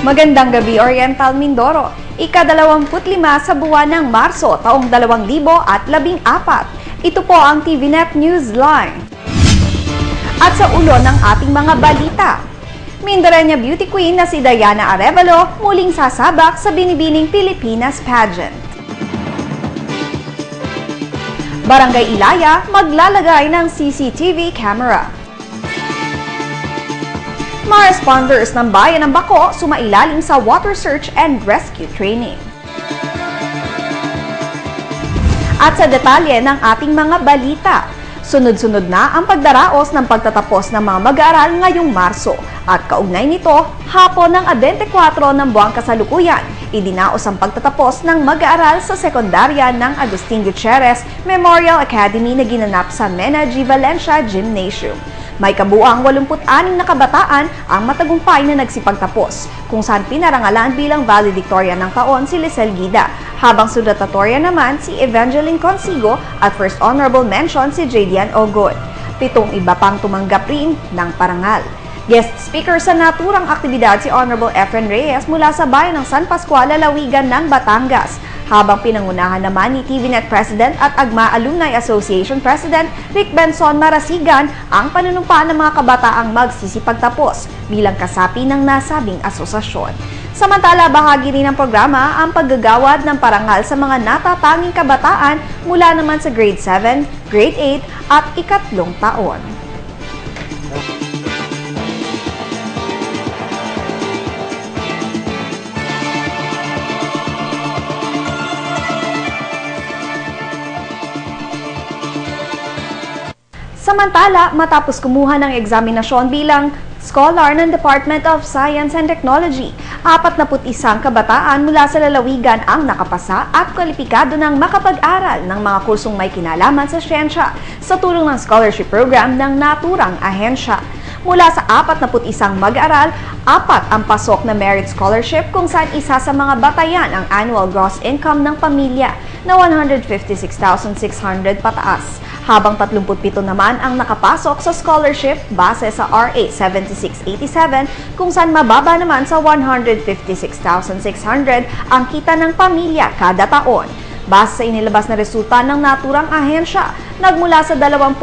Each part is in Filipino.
Magandang gabi, Oriental Mindoro. Ika-25 sa buwan ng Marso, taong 2014. Ito po ang TVNet Newsline. At sa ulo ng ating mga balita, Mindoreña beauty queen na si Diana Arevalo muling sasabak sa Binibining Pilipinas pageant. Barangay Ilaya maglalagay ng CCTV camera. Mga responders ng Bayan ng Baco sumailalim sa water search and rescue training. At sa detalye ng ating mga balita, sunod-sunod na ang pagdaraos ng pagtatapos ng mga mag-aaral ngayong Marso at kaugnay nito, hapon ng 24 ng buwang kasalukuyan, idinaos ang pagtatapos ng mag-aaral sa sekundarya ng Agustin Gutierrez Memorial Academy na ginanap sa Mena G. Valencia Gymnasium. May kabuuang 86 na kabataan ang matagumpay na nagsipagtapos, kung saan pinarangalan bilang valedictorian ng taon si Lisel Gida, habang sudatatorya naman si Evangeline Consigo at first honorable mention si Jadian Ogod. 7 iba pang tumanggap rin ng parangal. Guest speaker sa naturang aktibidad si Honorable Efren Reyes mula sa bayan ng San Pascual, Lalawigan ng Batangas, habang pinangunahan naman ni TVNet President at Agma Alumni Association President Rick Benson Marasigan ang panunumpaan ng mga kabataang magsisipagtapos bilang kasapi ng nasabing asosasyon. Samantala, bahagi rin ng programa ang paggagawad ng parangal sa mga natatanging kabataan mula naman sa grade 7, grade 8 at ikatlong taon. Samantala, matapos kumuha ng eksaminasyon bilang scholar ng Department of Science and Technology, 41 kabataan mula sa lalawigan ang nakapasa at kwalipikado ng makapag-aral ng mga kursong may kinalaman sa siyensya sa tulong ng scholarship program ng naturang ahensya. Mula sa 41 mag-aaral, 4 ang pasok na merit scholarship kung saan isa sa mga batayan ang annual gross income ng pamilya na 156,600 pataas, habang 37 naman ang nakapasok sa scholarship base sa RA 7687 kung saan mababa naman sa 156,600 ang kita ng pamilya kada taon. Base sa inilabas na resulta ng naturang ahensya, nagmula sa 22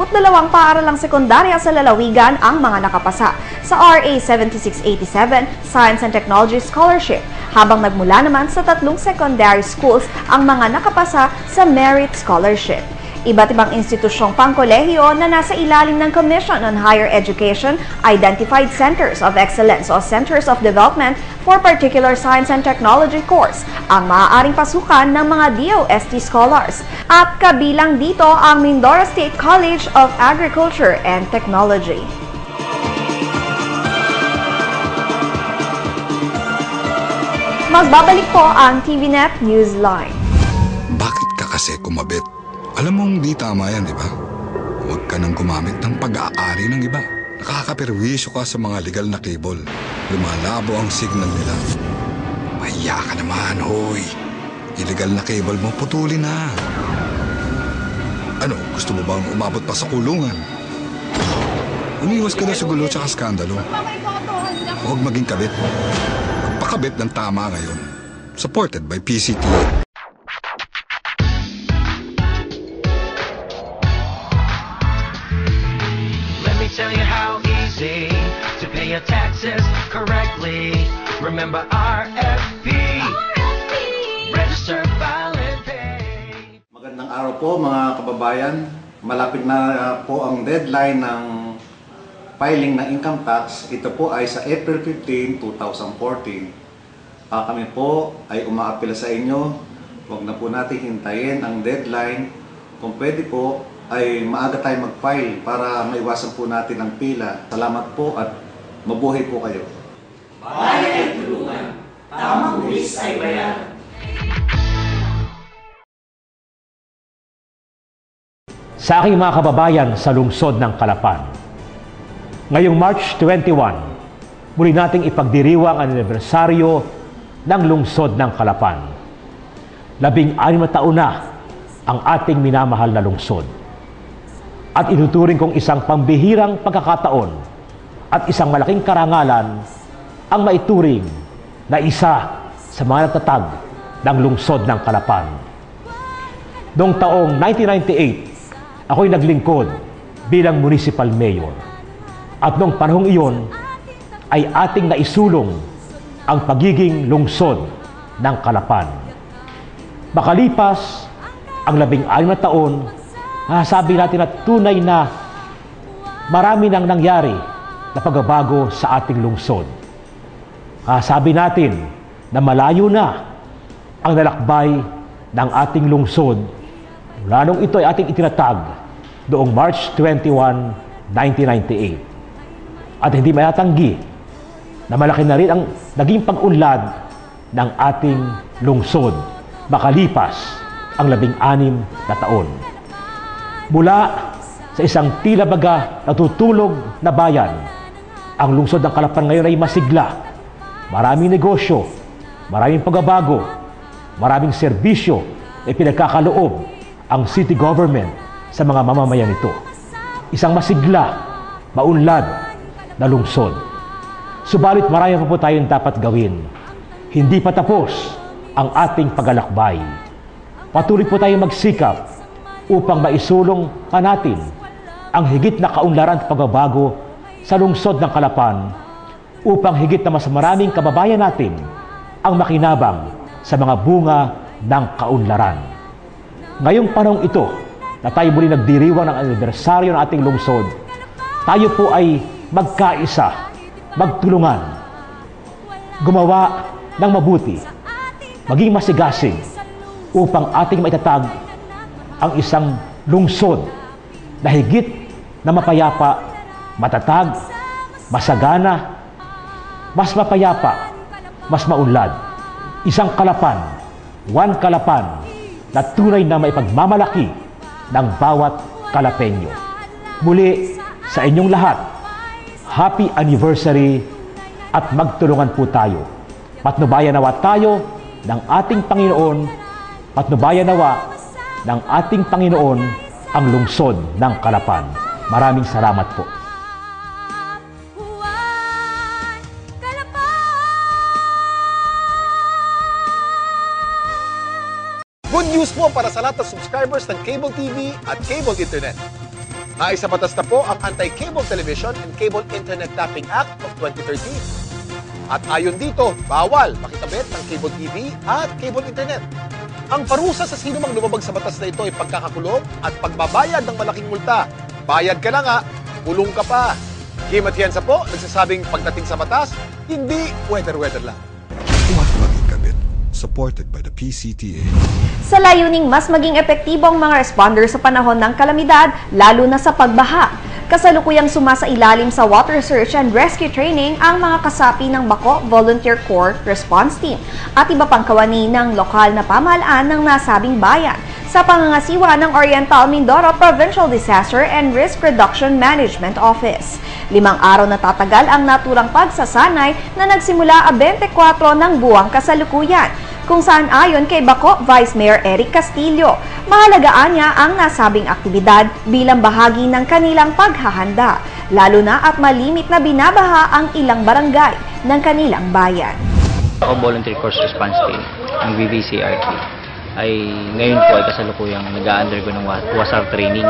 paaralang sekundarya sa lalawigan ang mga nakapasa sa RA 7687 Science and Technology Scholarship, habang nagmula naman sa 3 secondary schools ang mga nakapasa sa Merit Scholarship. Iba't ibang institusyong pangkolehiyo na nasa ilalim ng Commission on Higher Education identified Centers of Excellence o Centers of Development for Particular Science and Technology course ang maaaring pasukan ng mga DOST scholars. At kabilang dito ang Mindoro State College of Agriculture and Technology. Magbabalik po ang TVNet Newsline. Bakit ka kasi kumabit? Alam mong di tama yan, di ba? Huwag ka nang gumamit ng pag-aari ng iba. Nakakaperwisyo ka sa mga legal na cable. Lumalabo ang signal nila. Mahiya ka naman, hoy. Illegal na cable mo, putulin na. Ano, gusto mo bang umabot pa sa kulungan? Umiwas ka na sa gulo tsaka skandalo. Huwag maging kabit. Magpakabit ng tama ngayon. Supported by PCTA. Tell you how easy to pay your taxes correctly. Remember RFP. Register, file, and pay. Magandang araw po mga kababayan. Malapit na po ang deadline ng filing ng income tax. Ito po ay sa April 15, 2014. Kami po ay umaapila sa inyo. Huwag na po natin hintayin ang deadline. Kung pwede po, ay maaga tayo mag-file para maiwasan po natin ang pila. Salamat po at mabuhay po kayo. Bayan ay tulungan, tamang buwis ay bayaran. Sa aking mga kababayan sa lungsod ng Calapan, ngayong March 21, muli nating ipagdiriwang ang anibersaryo ng lungsod ng Calapan. 16 na taon na ang ating minamahal na lungsod. At ituturing kong isang pambihirang pagkakataon at isang malaking karangalan ang maituring na isa sa mga nagtatag ng lungsod ng Calapan. Noong taong 1998, ako'y naglingkod bilang municipal mayor. At noong panahong iyon, ay ating naisulong ang pagiging lungsod ng Calapan. Makalipas ang 16 na taon, sabi natin na tunay na marami nang nangyari na pagbabago sa ating lungsod. Sabi natin na malayo na ang nalakbay ng ating lungsod mula nung ito ay ating itinatag noong March 21, 1998. At hindi mayatanggi na malaki na rin ang naging pag-unlad ng ating lungsod makalipas ang 16 na taon. Mula sa isang tila baga natutulog na bayan, ang lungsod ng Calapan ngayon ay masigla. Maraming negosyo, maraming pagbabago, maraming serbisyo na pinagkakaloob ang city government sa mga mamamayan nito. Isang masigla, maunlad na lungsod. Subalit marami pa po tayong dapat gawin. Hindi pa tapos ang ating paglalakbay. Patuloy po tayong magsikap upang maisulong natin ang higit na kaunlaran at pagbabago sa lungsod ng Calapan upang higit na mas maraming kababayan natin ang makinabang sa mga bunga ng kaunlaran. Ngayong panahong ito na tayo muli nagdiriwang ng anibersaryo ng ating lungsod, tayo po ay magkaisa, magtulungan, gumawa ng mabuti, maging masigasig upang ating maitatag ang isang lungsod na higit na mapayapa, matatag, masagana, mas mapayapa, mas maunlad. Isang Calapan, one Calapan, na tunay na maipagmamalaki ng bawat Calapeño. Muli, sa inyong lahat, happy anniversary at magtulungan po tayo. Patnubayan nawa tayo ng ating Panginoon, patnubayan nawa ng ating Panginoon ang lungsod ng Calapan. Maraming salamat po. Good news po para sa lahat ng subscribers ng Cable TV at Cable Internet. Naisabatas na po ang Anti-Cable Television and Cable Internet Tapping Act of 2013. At ayon dito, bawal makikabit ng Cable TV at Cable Internet. Ang parusa sa sino mang lumabag sa batas na ito ay pagkakakulong at pagbabayad ng malaking multa. Bayad ka na nga, kulong ka pa. Kim Atienza po, nagsasabing pagdating sa batas, hindi weather-weather lang. Huwag maging kabit. Supported by the PCTA. Sa layuning mas maging epektibo ang mga responder sa panahon ng kalamidad, lalo na sa pagbaha. Kasalukuyang sumasailalim sa water search and rescue training ang mga kasapi ng Baco Volunteer Corps Response Team at iba pang kawani ng lokal na pamahalaan ng nasabing bayan sa pangangasiwa ng Oriental Mindoro Provincial Disaster and Risk Reduction Management Office. 5 araw na tatagal ang naturang pagsasanay na nagsimula 24 ng buwang kasalukuyan, kung saan ayon kay Baco Vice Mayor Eric Castillo, mahalagaan niya ang nasabing aktibidad bilang bahagi ng kanilang paghahanda, lalo na at malimit na binabaha ang ilang barangay ng kanilang bayan. Ako Volunteer Course Response Team, ang VVCRT, ay ngayon po ay kasalukuyang nag-undergo ng WASAR training.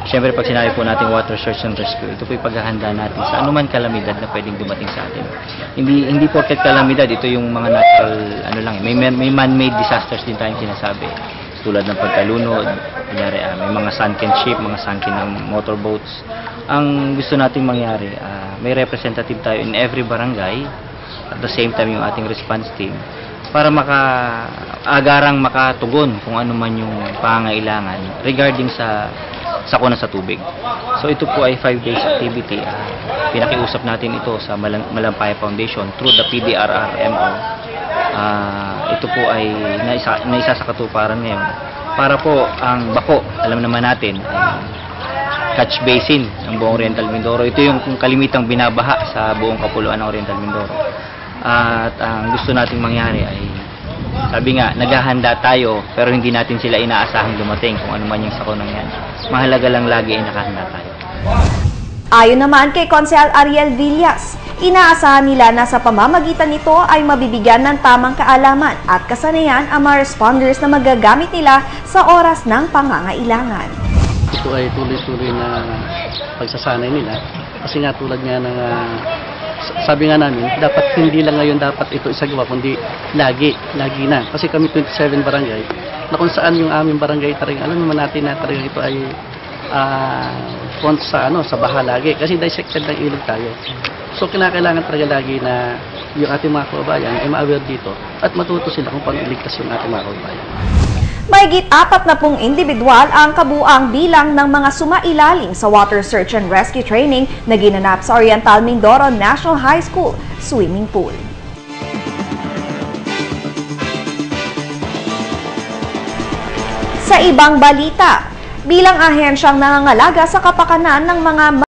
Siyempre pag sinabi po natin water search and rescue, ito po yung paghahanda natin sa anuman kalamidad na pwedeng dumating sa atin. Hindi porket kalamidad, ito yung mga natural may man-made disasters din tayong sinasabi. Tulad ng pagkalunod, kunyari, may mga sunken ship, mga sunken ng motorboats. Ang gusto nating mangyari, may representative tayo in every barangay, at the same time yung ating response team, para agarang makatugon kung ano man yung pangailangan regarding sa sakuna sa tubig. So ito po ay 5 days activity. Pinakiusap natin ito sa Malampaya Foundation through the PDRRMO. Ito po ay naisa sa katuparan ngayon. Para po ang Baco, alam naman natin, catch basin ng buong Oriental Mindoro. Ito yung kalimitang binabaha sa buong kapuluan ng Oriental Mindoro. At ang gusto nating mangyari ay, sabi nga, naghahanda tayo pero hindi natin sila inaasahang dumating kung ano man yung sakunang yan. Mahalaga lang lagi ay nakahanda tayo. Ayon naman kay Konsehal Ariel Villas, inaasahan nila na sa pamamagitan nito ay mabibigyan ng tamang kaalaman at kasanayan ang mga responders na magagamit nila sa oras ng pangangailangan. Ito ay tuloy-tuloy na pagsasanay nila kasi nga tulad nga ng sabi nga namin, dapat hindi lang ngayon dapat ito isagawa kundi lagi na. Kasi kami 27 barangay na kung saan yung aming barangay talagang alam naman natin na talagang ito ay front sa baha lagi kasi dissected ng ilog tayo. So kinakailangan talaga lagi na yung ating mga kababayan ay ma-aware dito at matuto sila kung paano iligtas yung ating mga kababayan. Mahigit 40 individual ang kabuang bilang ng mga sumailalim sa water search and rescue training na ginanap sa Oriental Mindoro National High School swimming pool. Sa ibang balita, bilang ahensyang nangangalaga sa kapakanan ng mga